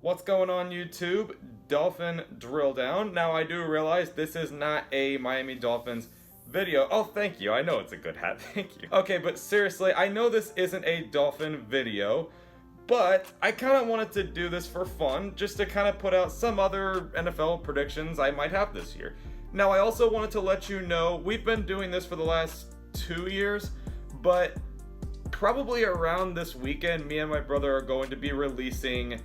What's going on YouTube? Dolphin drill down. Now I do realize this is not a Miami Dolphins video. Oh, thank you. I know it's a good hat. Thank you. Okay, but seriously, I know this isn't a Dolphin video, but I kind of wanted to do this for fun, just to kind of put out some other NFL predictions I might have this year. Now, I also wanted to let you know, we've been doing this for the last 2 years, but probably around this weekend, me and my brother are going to be releasing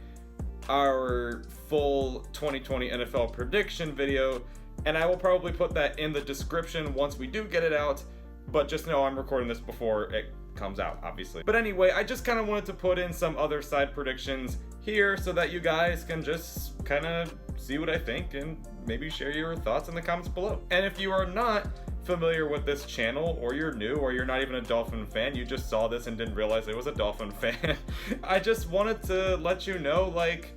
our full 2020 NFL prediction video, and I will probably put that in the description once we do get it out, but just know I'm recording this before it comes out, obviously. But anyway, I just kind of wanted to put in some other side predictions here so that you guys can just kind of see what I think and maybe share your thoughts in the comments below. And if you are not familiar with this channel, or you're new, or you're not even a Dolphin fan, you just saw this and didn't realize it was a Dolphin fan, I just wanted to let you know, like,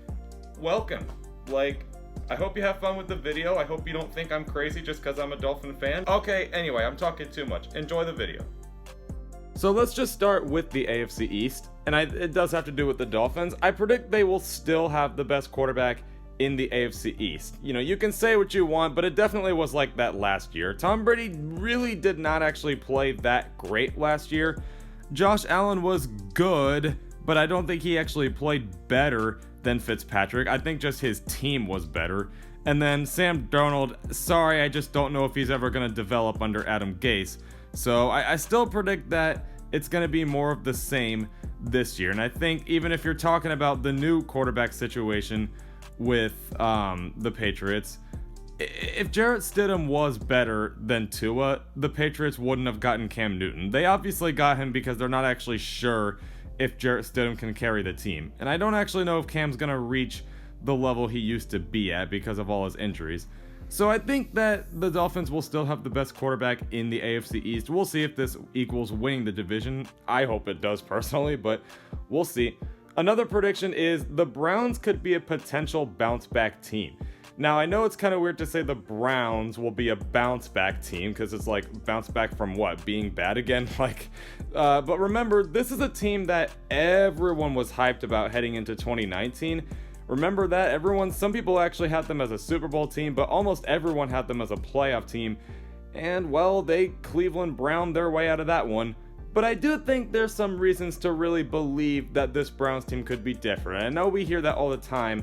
welcome. Like, I hope you have fun with the video. I hope you don't think I'm crazy just because I'm a Dolphin fan. Okay, anyway, I'm talking too much. Enjoy the video. So let's just start with the AFC East, and it does have to do with the Dolphins. I predict they will still have the best quarterback in the AFC East. You know, you can say what you want, but it definitely was like that last year. Tom Brady really did not actually play that great last year. Josh Allen was good, but I don't think he actually played better than Fitzpatrick. I think just his team was better. And then Sam Darnold, sorry, I just don't know if he's ever going to develop under Adam Gase. So I still predict that it's going to be more of the same this year. And I think even if you're talking about the new quarterback situation with the Patriots, if Jarrett Stidham was better than Tua, the Patriots wouldn't have gotten Cam Newton. They obviously got him because they're not actually sure if Jarrett Stidham can carry the team. And I don't actually know if Cam's going to reach the level he used to be at because of all his injuries. So I think that the Dolphins will still have the best quarterback in the AFC East. We'll see if this equals winning the division. I hope it does personally, but we'll see. Another prediction is the Browns could be a potential bounce back team. Now, I know it's kind of weird to say the Browns will be a bounce back team because it's like bounce back from what? Being bad again? But remember, this is a team that everyone was hyped about heading into 2019. Remember that some people actually had them as a Super Bowl team, but almost everyone had them as a playoff team. And well, they Cleveland Browned their way out of that one. But I do think there's some reasons to really believe that this Browns team could be different. I know we hear that all the time,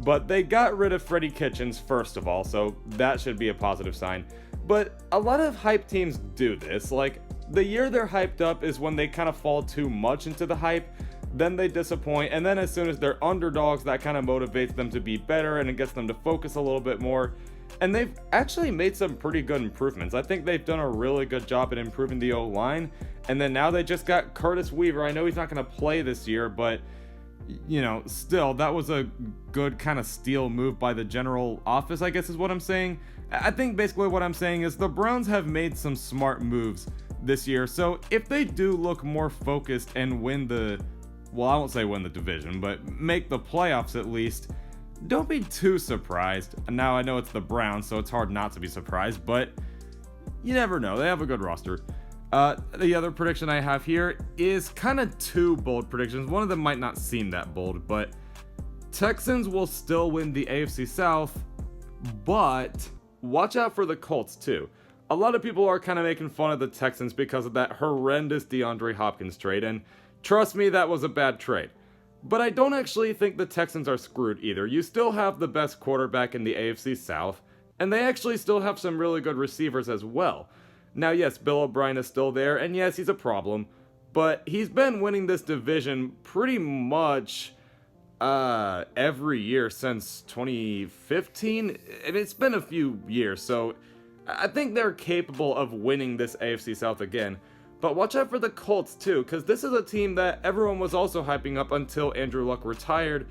but they got rid of Freddie Kitchens first of all, so that should be a positive sign. But a lot of hype teams do this. Like, the year they're hyped up is when they kind of fall too much into the hype, then they disappoint, and then as soon as they're underdogs, that kind of motivates them to be better and it gets them to focus a little bit more. And they've actually made some pretty good improvements. I think they've done a really good job at improving the O-line, and then now they just got Curtis Weaver. I know he's not going to play this year, but you know, still, that was a good kind of steal move by the general office, I guess is what I'm saying. I think basically what I'm saying is the Browns have made some smart moves this year. So if they do look more focused and win well, I won't say win the division, but make the playoffs at least, don't be too surprised. And now I know it's the Browns, so it's hard not to be surprised, but you never know. They have a good roster. The other prediction I have here is kind of two bold predictions. One of them might not seem that bold, but Texans will still win the AFC South, but watch out for the Colts too. A lot of people are kind of making fun of the Texans because of that horrendous DeAndre Hopkins trade, and trust me, that was a bad trade. But I don't actually think the Texans are screwed either. You still have the best quarterback in the AFC South, and they actually still have some really good receivers as well. Now, yes, Bill O'Brien is still there, and yes, he's a problem, but he's been winning this division pretty much every year since 2015, and it's been a few years, so I think they're capable of winning this AFC South again. But watch out for the Colts too, because this is a team that everyone was also hyping up until Andrew Luck retired.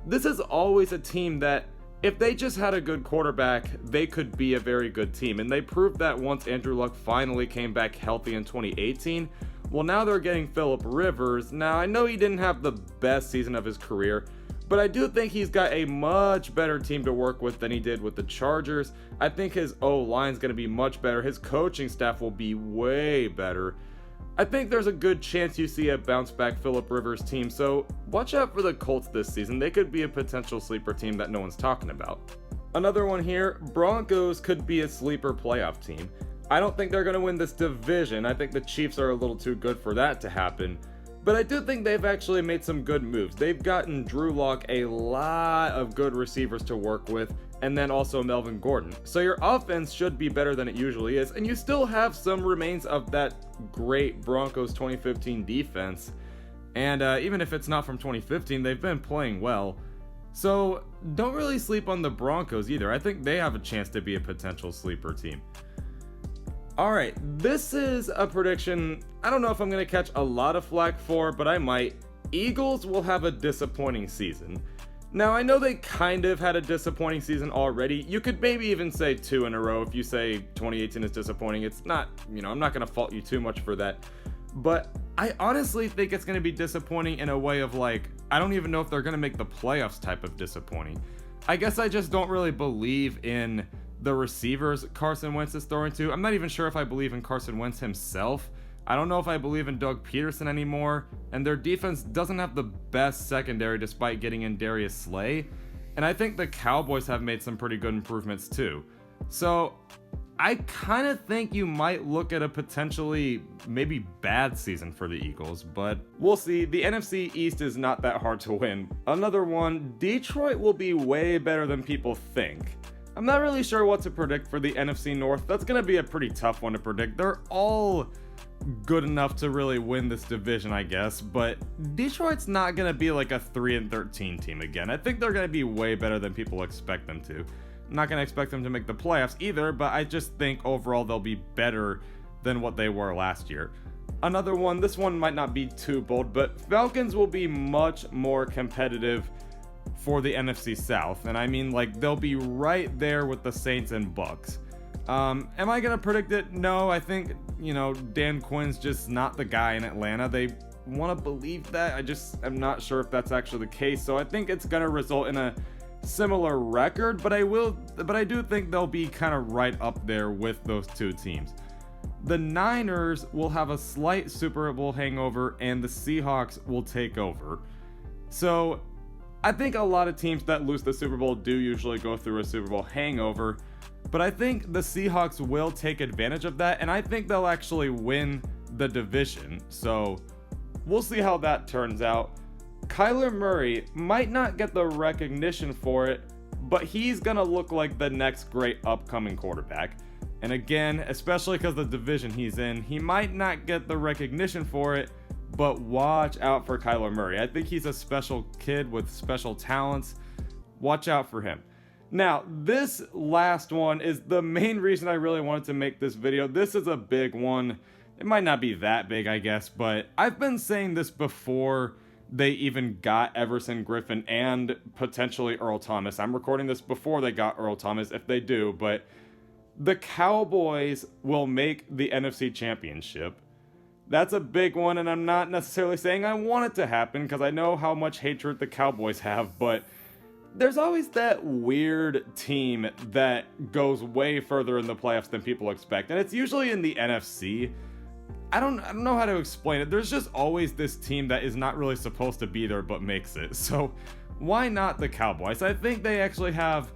This is always a team that, if they just had a good quarterback, they could be a very good team. And they proved that once Andrew Luck finally came back healthy in 2018. Well, now they're getting Phillip Rivers. Now, I know he didn't have the best season of his career, but I do think he's got a much better team to work with than he did with the Chargers. I think his O-line's going to be much better. His coaching staff will be way better. I think there's a good chance you see a bounce back Phillip Rivers team, so watch out for the Colts this season. They could be a potential sleeper team that no one's talking about. Another one here, Broncos could be a sleeper playoff team. I don't think they're going to win this division. I think the Chiefs are a little too good for that to happen. But I do think they've actually made some good moves. They've gotten Drew Lock a lot of good receivers to work with, and then also Melvin Gordon. So your offense should be better than it usually is, and you still have some remains of that great Broncos 2015 defense. And even if it's not from 2015, they've been playing well. So don't really sleep on the Broncos either. I think they have a chance to be a potential sleeper team. Alright, this is a prediction I don't know if I'm going to catch a lot of flack for, but I might. Eagles will have a disappointing season. Now, I know they kind of had a disappointing season already. You could maybe even say 2 in a row if you say 2018 is disappointing. It's not, I'm not going to fault you too much for that. But I honestly think it's going to be disappointing in a way of like, I don't even know if they're going to make the playoffs type of disappointing. I guess I just don't really believe in the receivers Carson Wentz is throwing to. I'm not even sure if I believe in Carson Wentz himself. I don't know if I believe in Doug Peterson anymore, and their defense doesn't have the best secondary despite getting in Darius Slay, and I think the Cowboys have made some pretty good improvements too. So I kind of think you might look at a potentially maybe bad season for the Eagles, but we'll see. The NFC East is not that hard to win. Another one, Detroit will be way better than people think. I'm not really sure what to predict for the NFC North. That's going to be a pretty tough one to predict. They're all good enough to really win this division, I guess, but Detroit's not going to be like a 3-13 team again. I think they're going to be way better than people expect them to. I'm not going to expect them to make the playoffs either, but I just think overall they'll be better than what they were last year. Another one, this one might not be too bold, but Falcons will be much more competitive for the NFC South, and I mean, like, they'll be right there with the Saints and Bucks. Am I gonna predict it? No, I think, Dan Quinn's just not the guy in Atlanta. They want to believe that. I just am not sure if that's actually the case, so I think it's gonna result in a similar record, but I do think they'll be kind of right up there with those two teams. The Niners will have a slight Super Bowl hangover, and the Seahawks will take over. So I think a lot of teams that lose the Super Bowl do usually go through a Super Bowl hangover, but I think the Seahawks will take advantage of that, and I think they'll actually win the division. So we'll see how that turns out. Kyler Murray might not get the recognition for it, but he's going to look like the next great upcoming quarterback. And again, especially because the division he's in, he might not get the recognition for it, but watch out for Kyler Murray. I think he's a special kid with special talents. Watch out for him. Now, this last one is the main reason I really wanted to make this video. This is a big one. It might not be that big, I guess, but I've been saying this before they even got Everson Griffin and potentially Earl Thomas. I'm recording this before they got Earl Thomas, if they do, but the Cowboys will make the NFC Championship. That's a big one, and I'm not necessarily saying I want it to happen because I know how much hatred the Cowboys have, but there's always that weird team that goes way further in the playoffs than people expect, and it's usually in the NFC. I don't know how to explain it. There's just always this team that is not really supposed to be there but makes it. So why not the Cowboys? I think they actually have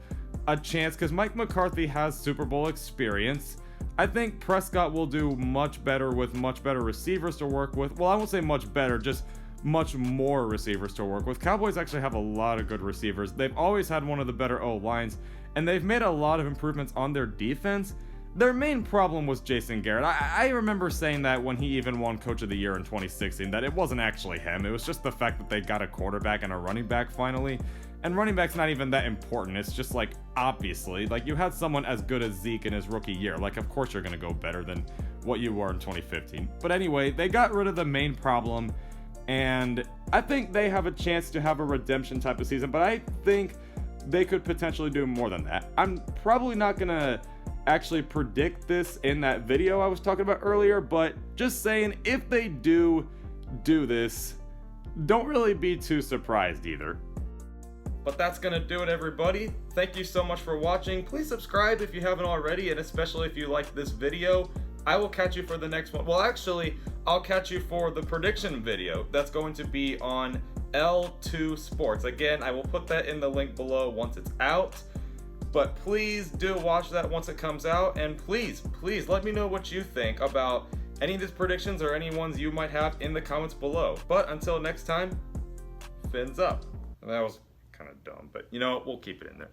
a chance because Mike McCarthy has Super Bowl experience. I think Prescott will do much better with much better receivers to work with. Well, I won't say much better, just much more receivers to work with. Cowboys actually have a lot of good receivers. They've always had one of the better O-lines, and they've made a lot of improvements on their defense. Their main problem was Jason Garrett. I remember saying that when he even won Coach of the Year in 2016, that it wasn't actually him. It was just the fact that they got a quarterback and a running back finally. And running back's not even that important. It's just like, obviously, like you had someone as good as Zeke in his rookie year. Like, of course you're going to go better than what you were in 2015. But anyway, they got rid of the main problem, and I think they have a chance to have a redemption type of season, but I think they could potentially do more than that. I'm probably not going to actually predict this in that video I was talking about earlier, but just saying, if they do this, don't really be too surprised either. But that's gonna do it, everybody. Thank you so much for watching. Please subscribe if you haven't already, and especially if you liked this video. I will catch you for the next one. Well, actually, I'll catch you for the prediction video that's going to be on L2 Sports. Again, I will put that in the link below once it's out. But please do watch that once it comes out. And please let me know what you think about any of these predictions or any ones you might have in the comments below. But until next time, fins up. That was kind of dumb, but you know what? We'll keep it in there.